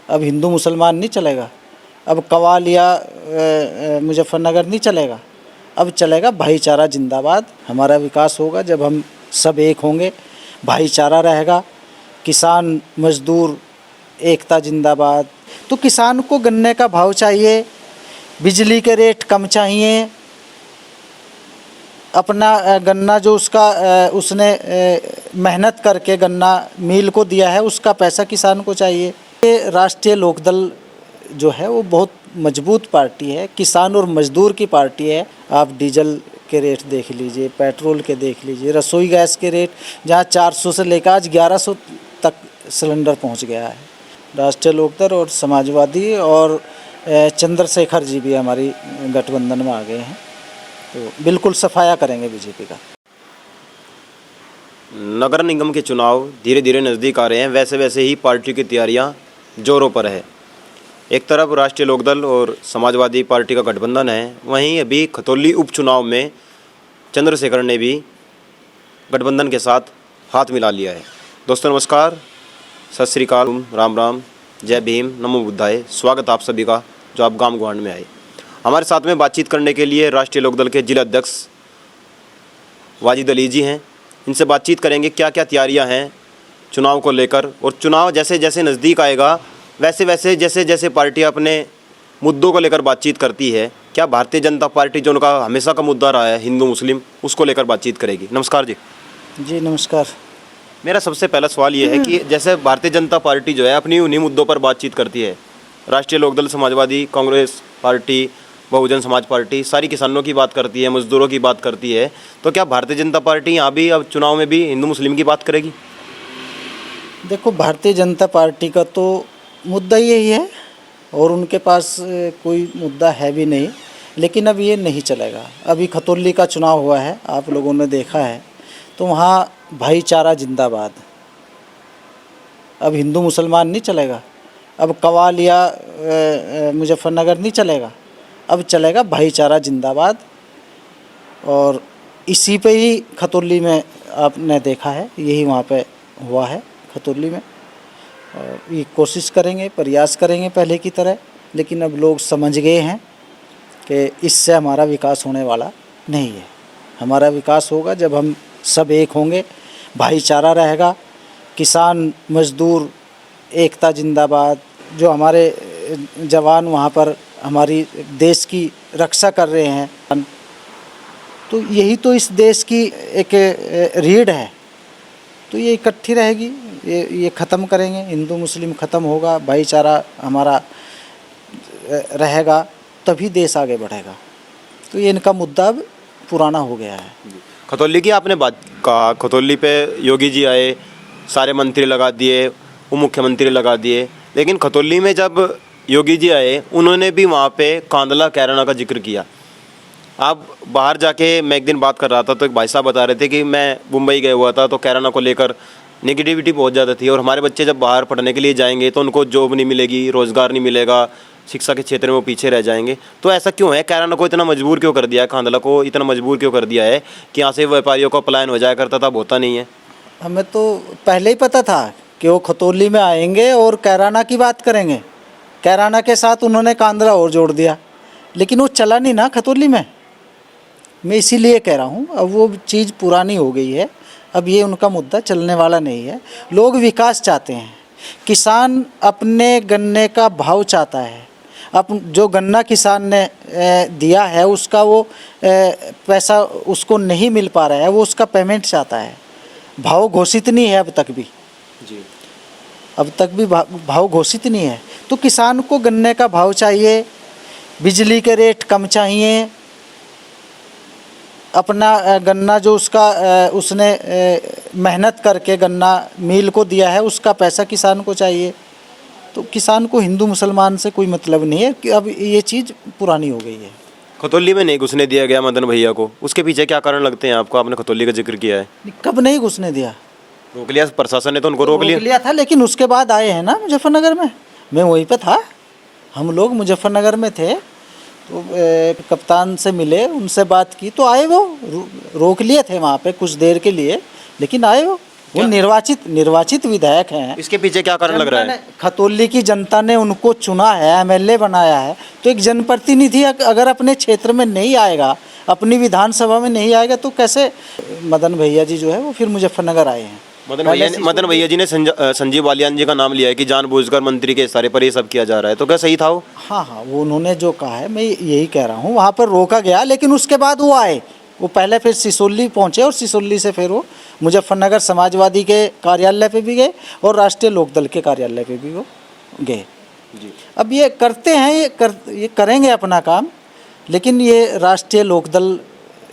अब हिंदू मुसलमान नहीं चलेगा, अब कवाल या मुजफ्फरनगर नहीं चलेगा, अब चलेगा भाईचारा जिंदाबाद। हमारा विकास होगा जब हम सब एक होंगे, भाईचारा रहेगा, किसान मजदूर एकता जिंदाबाद। तो किसान को गन्ने का भाव चाहिए, बिजली के रेट कम चाहिए, अपना गन्ना जो उसने मेहनत करके गन्ना मिल को दिया है उसका पैसा किसान को चाहिए। ये राष्ट्रीय लोकदल जो है वो बहुत मजबूत पार्टी है, किसान और मजदूर की पार्टी है। आप डीजल के रेट देख लीजिए, पेट्रोल के देख लीजिए, रसोई गैस के रेट जहाँ 400 से लेकर आज 1100 तक सिलेंडर पहुंच गया है। राष्ट्रीय लोकदल और समाजवादी और चंद्रशेखर जी भी हमारी गठबंधन में आ गए हैं, तो बिल्कुल सफाया करेंगे बीजेपी का। नगर निगम के चुनाव धीरे धीरे नज़दीक आ रहे हैं, वैसे वैसे ही पार्टी की तैयारियां जोरों पर है। एक तरफ राष्ट्रीय लोकदल और समाजवादी पार्टी का गठबंधन है, वहीं अभी खतौली उपचुनाव में चंद्रशेखर ने भी गठबंधन के साथ हाथ मिला लिया है। दोस्तों नमस्कार, सत श्री अकाल, राम राम, जय भीम, नमो बुद्धाय। स्वागत आप सभी का जो आप गाम गुहांड में आए। हमारे साथ में बातचीत करने के लिए राष्ट्रीय लोकदल के जिला अध्यक्ष वाजिद अली जी हैं। इनसे बातचीत करेंगे क्या क्या तैयारियां हैं चुनाव को लेकर, और चुनाव जैसे जैसे नज़दीक आएगा वैसे वैसे जैसे जैसे पार्टियां अपने मुद्दों को लेकर बातचीत करती है, क्या भारतीय जनता पार्टी जो उनका हमेशा का मुद्दा रहा है हिंदू मुस्लिम, उसको लेकर बातचीत करेगी। नमस्कार जी। जी नमस्कार। मेरा सबसे पहला सवाल ये है कि जैसे भारतीय जनता पार्टी जो है अपनी उन्हीं मुद्दों पर बातचीत करती है, राष्ट्रीय लोकदल, समाजवादी, कांग्रेस पार्टी, बहुजन समाज पार्टी सारी किसानों की बात करती है, मजदूरों की बात करती है, तो क्या भारतीय जनता पार्टी यहाँ भी अब चुनाव में भी हिंदू मुस्लिम की बात करेगी? देखो, भारतीय जनता पार्टी का तो मुद्दा यही है और उनके पास कोई मुद्दा है भी नहीं, लेकिन अब ये नहीं चलेगा। अभी खतौली का चुनाव हुआ है, आप लोगों ने देखा है, तो वहाँ भाईचारा जिंदाबाद। अब हिंदू मुसलमान नहीं चलेगा, अब कवाल या मुजफ्फरनगर नहीं चलेगा, अब चलेगा भाईचारा जिंदाबाद। और इसी पे ही खतौली में आपने देखा है, यही वहाँ पे हुआ है खतौली में। और ये कोशिश करेंगे, प्रयास करेंगे पहले की तरह, लेकिन अब लोग समझ गए हैं कि इससे हमारा विकास होने वाला नहीं है। हमारा विकास होगा जब हम सब एक होंगे, भाईचारा रहेगा, किसान मजदूर एकता जिंदाबाद। जो हमारे जवान वहाँ पर हमारी देश की रक्षा कर रहे हैं, तो यही तो इस देश की एक रीढ़ है, तो ये इकट्ठी रहेगी, ये ख़त्म करेंगे। हिंदू मुस्लिम ख़त्म होगा, भाईचारा हमारा रहेगा, तभी देश आगे बढ़ेगा। तो ये इनका मुद्दा अब पुराना हो गया है। खतौली की आपने बात कहा, खतौली पे योगी जी आए, सारे मंत्री लगा दिए, उप मुख्यमंत्री लगा दिए, लेकिन खतौली में जब योगी जी आए उन्होंने भी वहाँ पे कांदला कैराना का जिक्र किया। आप बाहर जाके, मैं एक दिन बात कर रहा था तो एक भाई साहब बता रहे थे कि मैं मुंबई गया हुआ था तो कैराना को लेकर नेगेटिविटी बहुत ज़्यादा थी, और हमारे बच्चे जब बाहर पढ़ने के लिए जाएंगे तो उनको जॉब नहीं मिलेगी, रोज़गार नहीं मिलेगा, शिक्षा के क्षेत्र में वो पीछे रह जाएंगे। तो ऐसा क्यों है? कैराना को इतना मजबूर क्यों कर दिया है, कांदला को इतना मजबूर क्यों कर दिया है कि यहाँ से व्यापारियों का पलायन हो जाया करता था, होता नहीं है? हमें तो पहले ही पता था कि वो खतौली में आएंगे और कैराना की बात करेंगे। कैराना के साथ उन्होंने कांदला और जोड़ दिया, लेकिन वो चला नहीं ना खतौली में। मैं इसीलिए कह रहा हूँ, अब वो चीज़ पुरानी हो गई है, अब ये उनका मुद्दा चलने वाला नहीं है। लोग विकास चाहते हैं, किसान अपने गन्ने का भाव चाहता है। अब जो गन्ना किसान ने दिया है उसका वो पैसा उसको नहीं मिल पा रहा है, वो उसका पेमेंट चाहता है। भाव घोषित नहीं है अब तक भी जी, अब तक भी भाव घोषित नहीं है। तो किसान को गन्ने का भाव चाहिए, बिजली के रेट कम चाहिए, अपना गन्ना जो उसने मेहनत करके गन्ना मिल को दिया है उसका पैसा किसान को चाहिए। तो किसान को हिंदू मुसलमान से कोई मतलब नहीं है कि अब ये चीज़ पुरानी हो गई है। खतौली में नहीं घुसने दिया गया मदन भैया को, उसके पीछे क्या कारण लगते हैं आपको? आपने खतौली का जिक्र किया है, कब नहीं घुसने दिया? रोक लिया प्रशासन ने, तो उनको रोक लिया था, लेकिन उसके बाद आए हैं ना मुजफ्फरनगर में। मैं वहीं पे था, हम लोग मुजफ्फरनगर में थे, तो कप्तान से मिले, उनसे बात की तो आए। वो रोक लिए थे वहाँ पे कुछ देर के लिए, लेकिन आए, वो वो निर्वाचित विधायक हैं। इसके पीछे क्या कारण लग रहा है? खतौली की जनता ने उनको चुना है, एमएलए बनाया है, तो एक जनप्रतिनिधि अगर अपने क्षेत्र में नहीं आएगा, अपनी विधानसभा में नहीं आएगा, तो कैसे? मदन भैया जी जो है वो फिर मुजफ्फरनगर आए हैं। मदन भैया जी ने संजीव बालियान जी का नाम लिया है कि जानबूझकर मंत्री के इशारे पर ये सब किया जा रहा है, तो क्या सही था वो? हाँ, वो उन्होंने जो कहा है मैं यही कह रहा हूँ, वहाँ पर रोका गया, लेकिन उसके बाद वो आए, वो पहले फिर सिसोली पहुँचे और सिसोली से फिर वो मुजफ्फरनगर समाजवादी के कार्यालय पे भी गए और राष्ट्रीय लोकदल के कार्यालय पे भी वो गए। जी। अब ये करते हैं, ये करेंगे अपना काम, लेकिन ये राष्ट्रीय लोकदल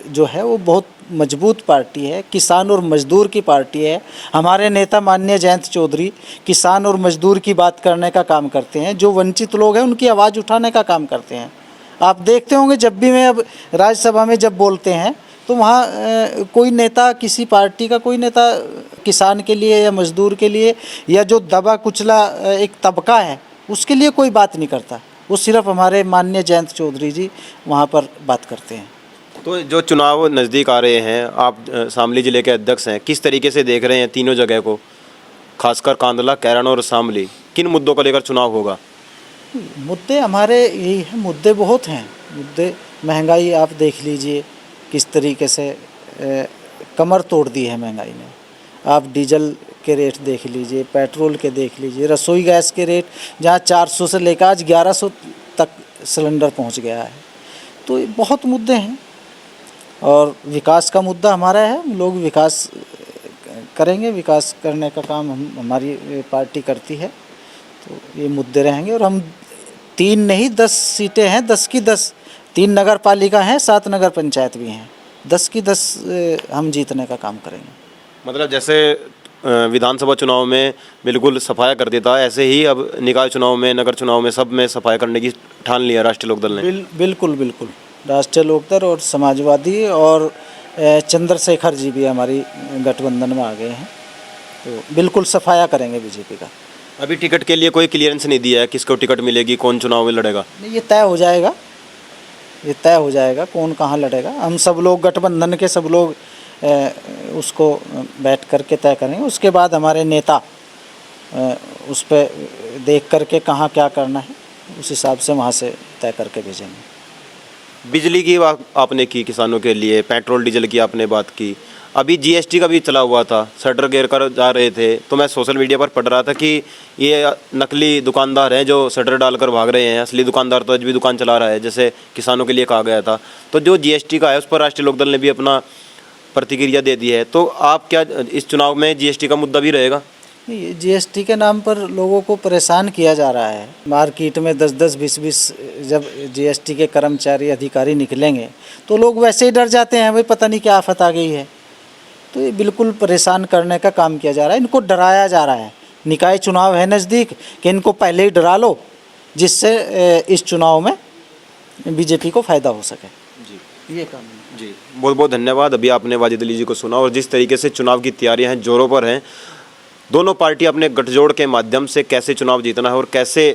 जो है वो बहुत मजबूत पार्टी है, किसान और मजदूर की पार्टी है। हमारे नेता माननीय जयंत चौधरी किसान और मजदूर की बात करने का काम करते हैं, जो वंचित लोग हैं उनकी आवाज़ उठाने का काम करते हैं। आप देखते होंगे जब भी मैं अब राज्यसभा में जब बोलते हैं तो वहाँ कोई नेता, किसी पार्टी का कोई नेता किसान के लिए या मजदूर के लिए या जो दबा कुचला एक तबका है उसके लिए कोई बात नहीं करता, वो सिर्फ हमारे माननीय जयंत चौधरी जी वहाँ पर बात करते हैं। तो जो चुनाव नज़दीक आ रहे हैं, आप शामली ज़िले के अध्यक्ष हैं, किस तरीके से देख रहे हैं तीनों जगह को, खासकर कांदला, कैराना और शामली? किन मुद्दों को लेकर चुनाव होगा? मुद्दे हमारे यही हैं, मुद्दे बहुत हैं। मुद्दे महंगाई आप देख लीजिए किस तरीके से कमर तोड़ दी है महंगाई ने। आप डीजल के रेट देख लीजिए, पेट्रोल के देख लीजिए, रसोई गैस के रेट जहाँ 400 से लेकर आज 1100 तक सिलेंडर पहुँच गया है। तो ये बहुत मुद्दे हैं और विकास का मुद्दा हमारा है, हम लोग विकास करेंगे, विकास करने का काम हमारी पार्टी करती है। तो ये मुद्दे रहेंगे और हम 3 नहीं 10 सीटें हैं, 10 की 10, 3 नगर पालिका हैं, 7 नगर पंचायत भी हैं, 10 की 10 हम जीतने का काम करेंगे। मतलब जैसे विधानसभा चुनाव में बिल्कुल सफाया कर देता है, ऐसे ही अब निकाय चुनाव में, नगर चुनाव में, सब में सफाया करने की ठान लिया राष्ट्रीय लोकदल ने। बिल्कुल राष्ट्रीय लोकदल और समाजवादी और चंद्रशेखर जी भी हमारी गठबंधन में आ गए हैं, तो बिल्कुल सफाया करेंगे बीजेपी का। अभी टिकट के लिए कोई क्लियरेंस नहीं दिया है, किसको टिकट मिलेगी, कौन चुनाव में लड़ेगा? ये तय हो जाएगा कौन कहाँ लड़ेगा। हम सब लोग गठबंधन के सब लोग उसको बैठ करके तय करेंगे, उसके बाद हमारे नेता उस पर देख करके कहाँ क्या करना है उस हिसाब से वहाँ से तय करके भेजेंगे। बिजली की बात आपने की, किसानों के लिए पेट्रोल डीजल की आपने बात की, अभी जीएसटी का भी चला हुआ था, शटर गिर कर जा रहे थे, तो मैं सोशल मीडिया पर पढ़ रहा था कि ये नकली दुकानदार हैं जो शटर डालकर भाग रहे हैं, असली दुकानदार तो आज भी दुकान चला रहा है, जैसे किसानों के लिए कहा गया था। तो जो जीएसटी का है उस पर राष्ट्रीय लोकदल ने भी अपना प्रतिक्रिया दे दी है, तो आप क्या इस चुनाव में जीएसटी का मुद्दा भी रहेगा? नहीं, जीएसटी के नाम पर लोगों को परेशान किया जा रहा है। मार्केट में 10-10, 20-20 जब जीएसटी के कर्मचारी अधिकारी निकलेंगे तो लोग वैसे ही डर जाते हैं, भाई पता नहीं क्या आफत आ गई है। तो ये बिल्कुल परेशान करने का काम किया जा रहा है, इनको डराया जा रहा है। निकाय चुनाव है नज़दीक कि इनको पहले ही डरा लो, जिससे इस चुनाव में बीजेपी को फ़ायदा हो सके। जी, ये काम है। जी, बहुत बहुत धन्यवाद। अभी आपने वाजिद अली जी को सुना और जिस तरीके से चुनाव की तैयारियां हैं, जोरों पर हैं। दोनों पार्टी अपने गठजोड़ के माध्यम से कैसे चुनाव जीतना है और कैसे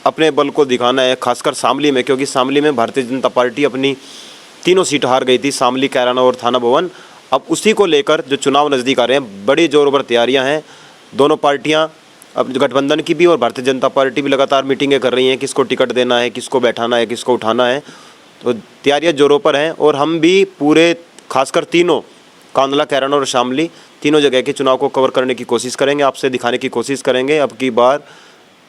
अपने बल को दिखाना है, खासकर शामली में, क्योंकि शामली में भारतीय जनता पार्टी अपनी 3 सीट हार गई थी, शामली, कैराना और थाना भवन। अब उसी को लेकर जो चुनाव नज़दीक आ रहे हैं, बड़ी जोरों पर तैयारियां हैं। दोनों पार्टियां, अब गठबंधन की भी और भारतीय जनता पार्टी भी लगातार मीटिंगें कर रही हैं, किसको टिकट देना है, किसको बैठाना है, किसको उठाना है। तो तैयारियां जोरों पर हैं और हम भी पूरे, खासकर तीनों, कांदला, कैराना और शामली, तीनों जगह के चुनाव को कवर करने की कोशिश करेंगे, आपसे दिखाने की कोशिश करेंगे अब की बार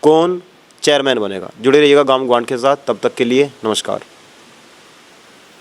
कौन चेयरमैन बनेगा। जुड़े रहिएगा गांव ग्वांड के साथ, तब तक के लिए नमस्कार।